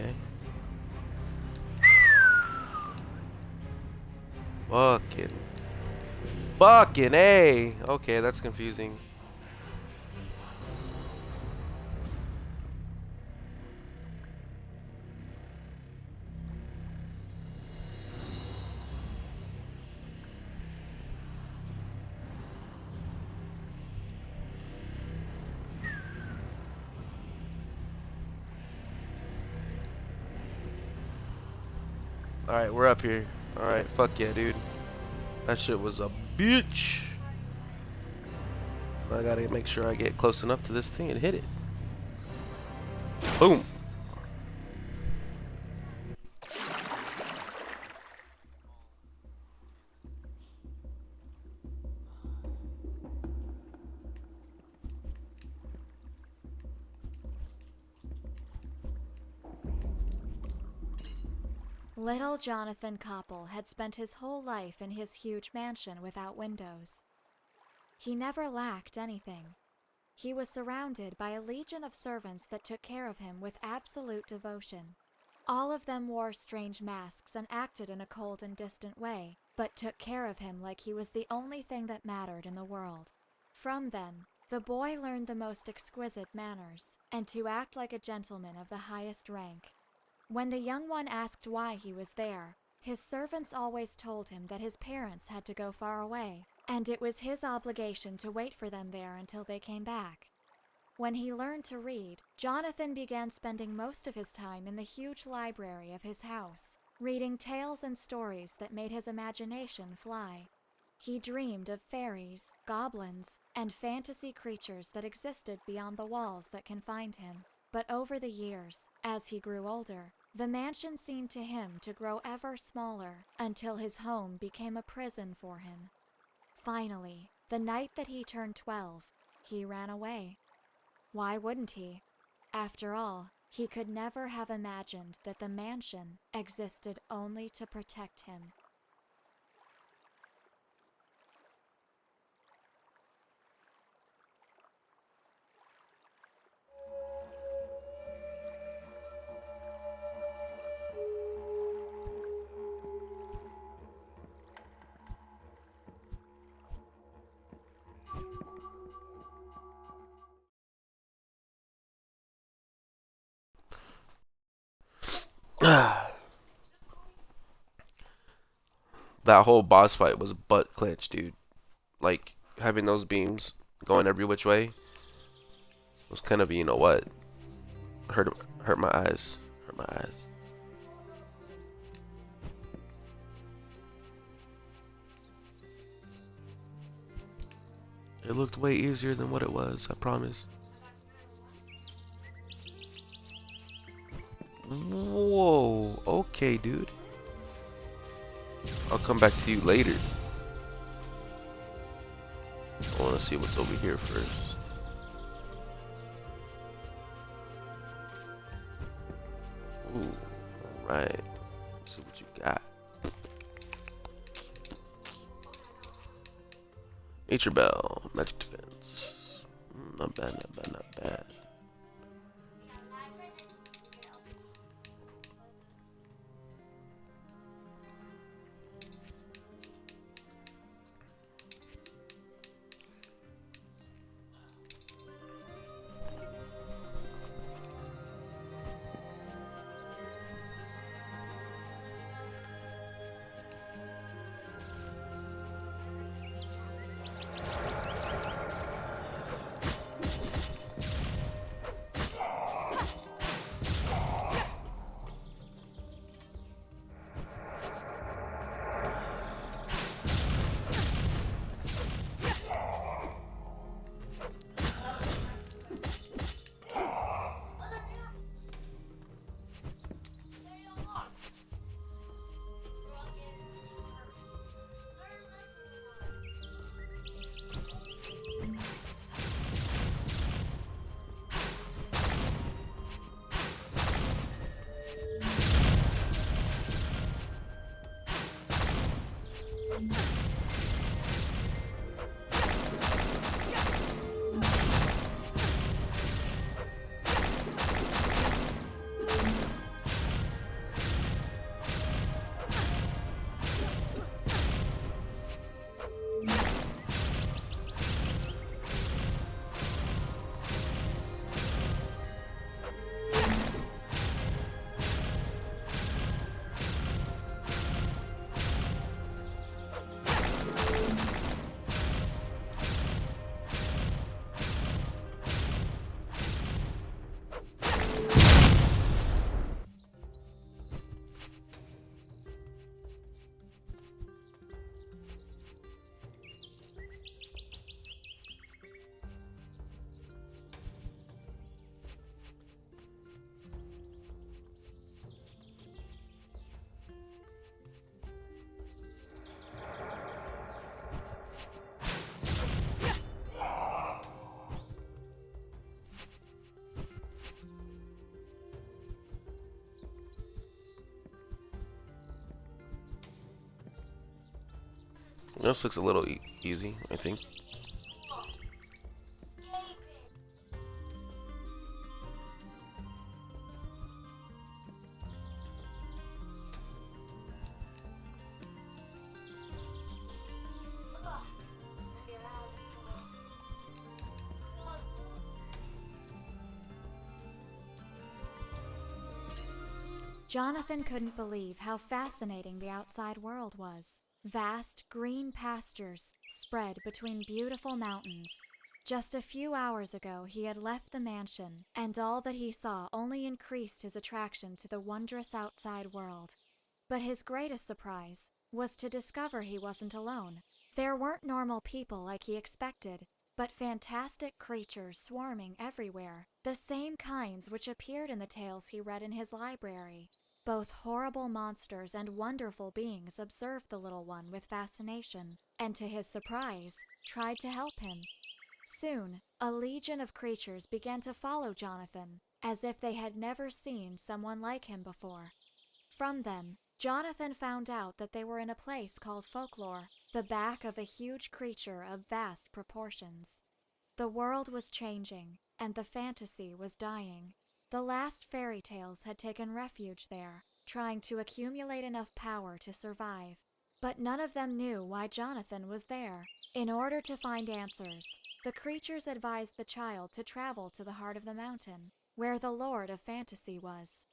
Okay. Fucking. Fucking A. Okay, that's confusing. Alright, we're up here. Alright, fuck yeah, dude. That shit was a bitch. I gotta make sure I get close enough to this thing and hit it. Boom. Little Jonathan Kappel had spent his whole life in his huge mansion without windows. He never lacked anything. He was surrounded by a legion of servants that took care of him with absolute devotion. All of them wore strange masks and acted in a cold and distant way, but took care of him like he was the only thing that mattered in the world. From them, the boy learned the most exquisite manners, and to act like a gentleman of the highest rank. When the young one asked why he was there, his servants always told him that his parents had to go far away, and it was his obligation to wait for them there until they came back. When he learned to read, Jonathan began spending most of his time in the huge library of his house, reading tales and stories that made his imagination fly. He dreamed of fairies, goblins, and fantasy creatures that existed beyond the walls that confined him. But over the years, as he grew older, the mansion seemed to him to grow ever smaller until his home became a prison for him. Finally, the night that he turned 12, he ran away. Why wouldn't he? After all, he could never have imagined that the mansion existed only to protect him. That whole boss fight was a butt clench, dude. Like, having those beams going every which way was kind of, you know what? Hurt my eyes. Hurt my eyes. It looked way easier than what it was, I promise. Whoa, okay, dude. I'll come back to you later. I want to see what's over here first. Ooh, alright. Let's see what you got. Nature Bell, Magic Defense. Not bad, not bad, not bad. This looks a little easy, I think. Jonathan couldn't believe how fascinating the outside world was. Vast green pastures spread between beautiful mountains. Just a few hours ago, he had left the mansion, and all that he saw only increased his attraction to the wondrous outside world. But his greatest surprise was to discover he wasn't alone. There weren't normal people like he expected, but fantastic creatures swarming everywhere, the same kinds which appeared in the tales he read in his library. Both horrible monsters and wonderful beings observed the little one with fascination, and to his surprise, tried to help him. Soon, a legion of creatures began to follow Jonathan, as if they had never seen someone like him before. From them, Jonathan found out that they were in a place called FOLKLORE, the back of a huge creature of vast proportions. The world was changing, and the fantasy was dying. The last fairy tales had taken refuge there, trying to accumulate enough power to survive. But none of them knew why Jonathan was there. In order to find answers, the creatures advised the child to travel to the heart of the mountain, where the Lord of Fantasy was.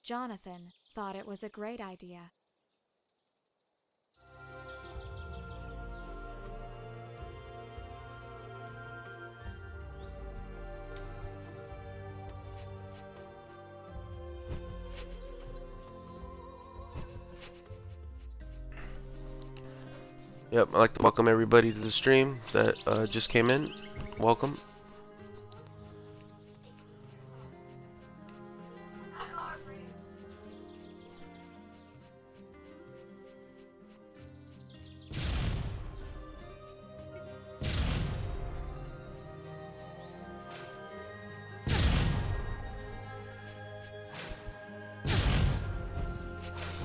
Jonathan thought it was a great idea. Yep, I'd like to welcome everybody to the stream that just came in. Welcome.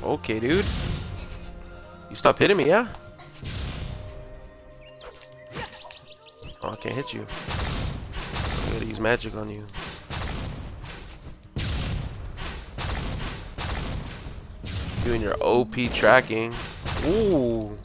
Okay, dude. You stop hitting me, yeah? Oh, I can't hit you. I gotta use magic on you. Doing your OP tracking. Ooh.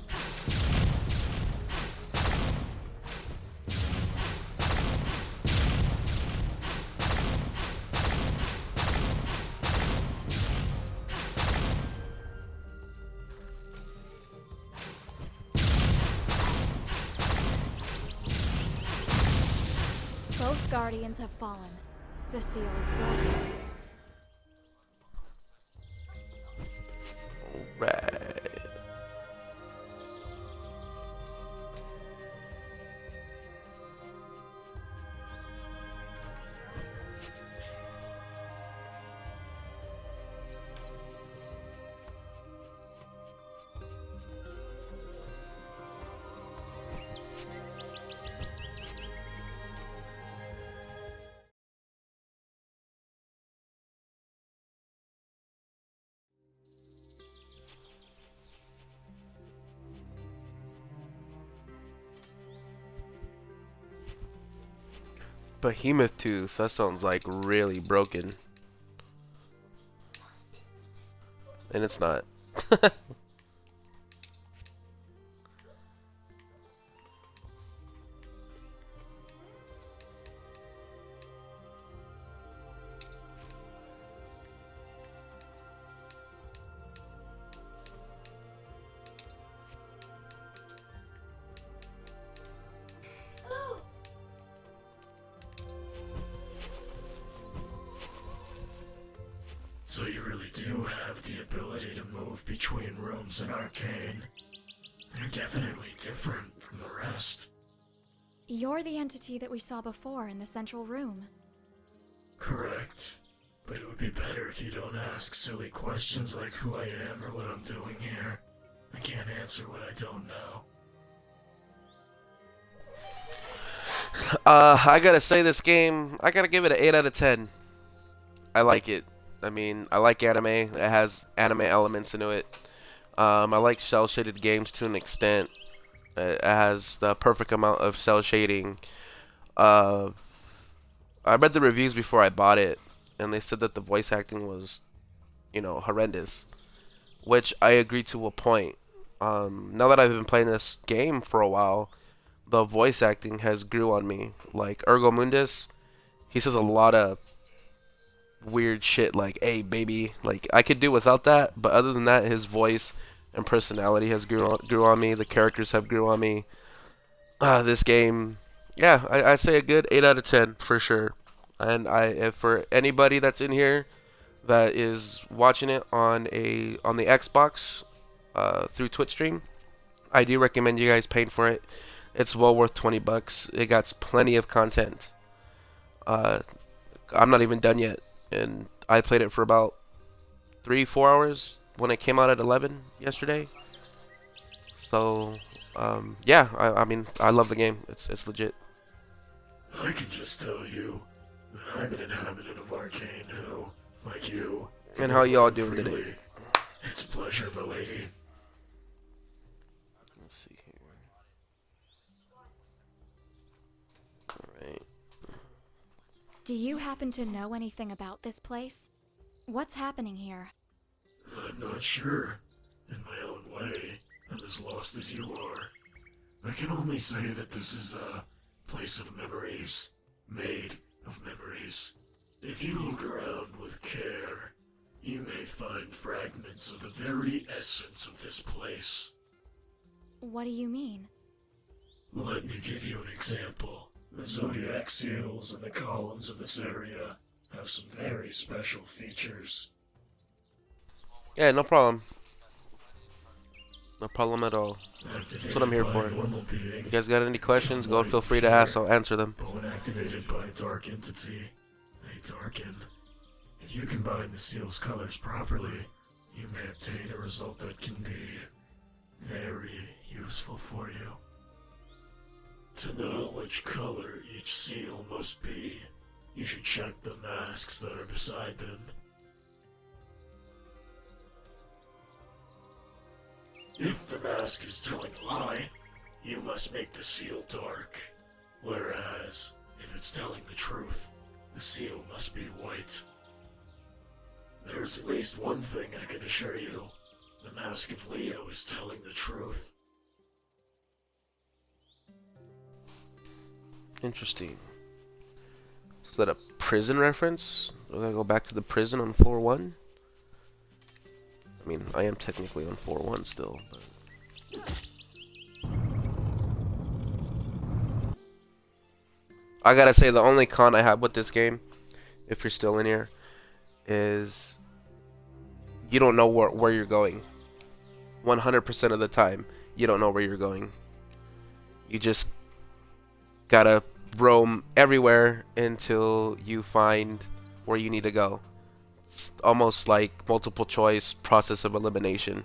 Both guardians have fallen. The seal is broken. Alright. Behemoth Tooth, that sounds like really broken. And it's not. So you really do have the ability to move between rooms in Arcane. You're definitely different from the rest. You're the entity that we saw before in the central room. Correct. But it would be better if you don't ask silly questions like who I am or what I'm doing here. I can't answer what I don't know. I gotta say, this game, I gotta give it an 8 out of 10. I like it. I mean, I like anime. It has anime elements into it. I like cel-shaded games to an extent. It has the perfect amount of cell shading. Uh, I read the reviews before I bought it, and they said that the voice acting was, horrendous, which I agree to a point. Now that I've been playing this game for a while, the voice acting has grew on me. Like Ergo Mundus, he says a lot of weird shit like "Hey, baby." Like I could do without that, but other than that, his voice and personality has grew on me. The characters have grew on me. This game, yeah, I say a good 8 out of 10 for sure. And if for anybody that's in here that is watching it on the Xbox through Twitch stream, I do recommend you guys paying for it. It's well worth $20. It got plenty of content. Uh, I'm not even done yet, and I played it for about 3-4 hours when it came out at 11 yesterday. So yeah, I mean I love the game. It's legit. I can just tell you that I'm an inhabitant of Arcane who, like you, And how y'all doing freely. today? It's a pleasure, milady. Let's see here. Alright. Do you happen to know anything about this place? What's happening here? I'm not sure. In my own way, I'm as lost as you are. I can only say that this is a place of memories, made of memories. If you look around with care, you may find fragments of the very essence of this place. What do you mean? Let me give you an example. The zodiac seals and the columns of this area have some very special features. Yeah, no problem. No problem at all. That's what I'm here for. You guys got any questions? Go feel free to ask. I'll answer them. But when activated by a dark entity, they darken. If you combine the seal's colors properly, you may obtain a result that can be very useful for you. To know which color each seal must be, you should check the masks that are beside them. If the mask is telling a lie, you must make the seal dark. Whereas, if it's telling the truth, the seal must be white. There's at least one thing I can assure you. The Mask of Leo is telling the truth. Interesting. Is that a prison reference? Do I gotta go back to the prison on floor 1? I mean, I am technically on floor 1 still, but... I gotta say, the only con I have with this game, if you're still in here, is you don't know where you're going. 100% of the time, you don't know where you're going. You just gotta roam everywhere until you find where you need to go. It's almost like multiple choice process of elimination.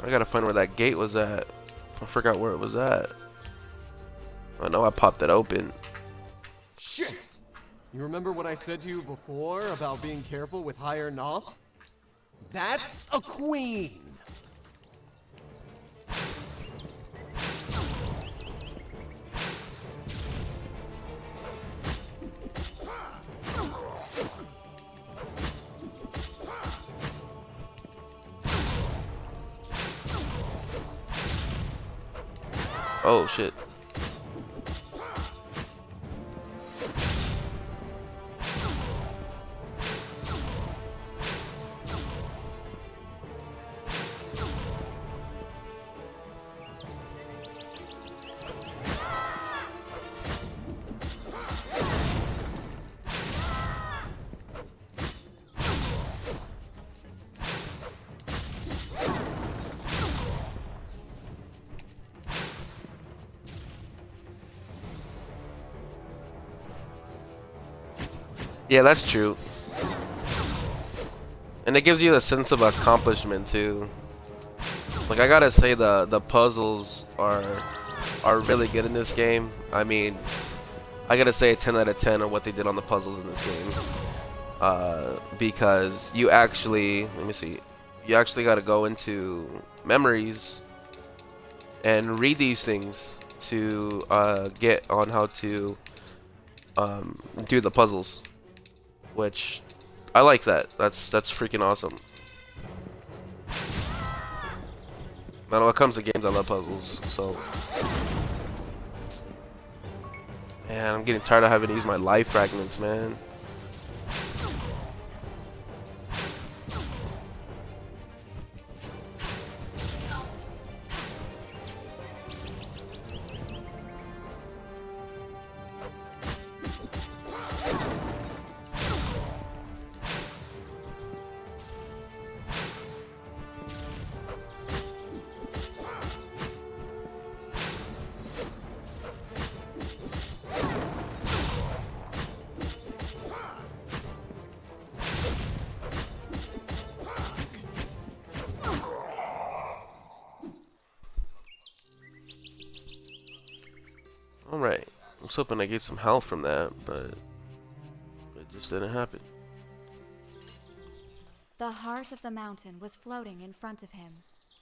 I gotta find where that gate was at. I forgot where it was at. I know I popped it open. Shit! You remember what I said to you before about being careful with higher Noth? That's a queen! Oh shit. Yeah, that's true. And it gives you a sense of accomplishment too. Like I gotta say the puzzles are really good in this game. I mean, I gotta say a 10 out of 10 on what they did on the puzzles in this game. Because you actually, let me see, you actually gotta go into memories and read these things to get on how to do the puzzles. Which I like that. That's freaking awesome. Man, when it comes to games, I love puzzles. So, man, I'm getting tired of having to use my life fragments, man. Alright, I was hoping I get some health from that, but it just didn't happen. The heart of the mountain was floating in front of him.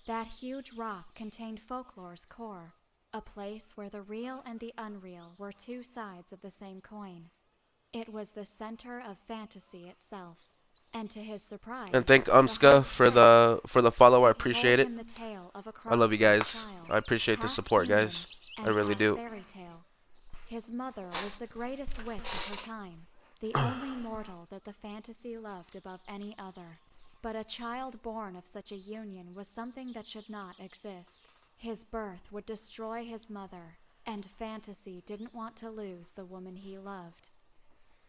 That huge rock contained Folklore's core, a place where the real and the unreal were two sides of the same coin. It was the center of fantasy itself, and to his surprise, And thank Umska for the follow. I appreciate it. I love you guys. I appreciate the support, guys. I really do. His mother was the greatest witch of her time, the only mortal that the fantasy loved above any other. But a child born of such a union was something that should not exist. His birth would destroy his mother, and fantasy didn't want to lose the woman he loved.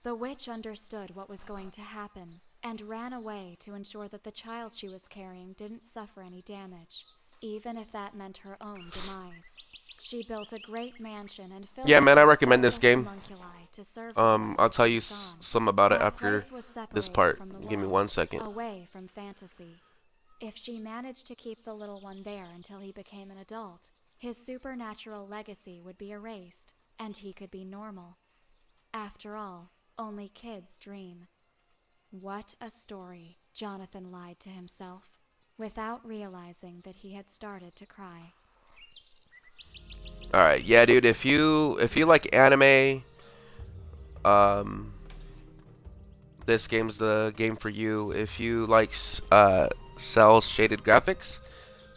The witch understood what was going to happen, and ran away to ensure that the child she was carrying didn't suffer any damage, even if that meant her own demise. She built a great mansion and filled Yeah, man, I it with recommend this game. homunculi to serve her when I'll tell she you was gone. some about it That after place was this separated part. from the Give me world, 1 second. away from fantasy. If she managed to keep the little one there until he became an adult, his supernatural legacy would be erased, and he could be normal. After all, only kids dream. What a story, Jonathan lied to himself, without realizing that he had started to cry. Alright, yeah, dude, if you like anime, this game's the game for you. If you like cel shaded graphics,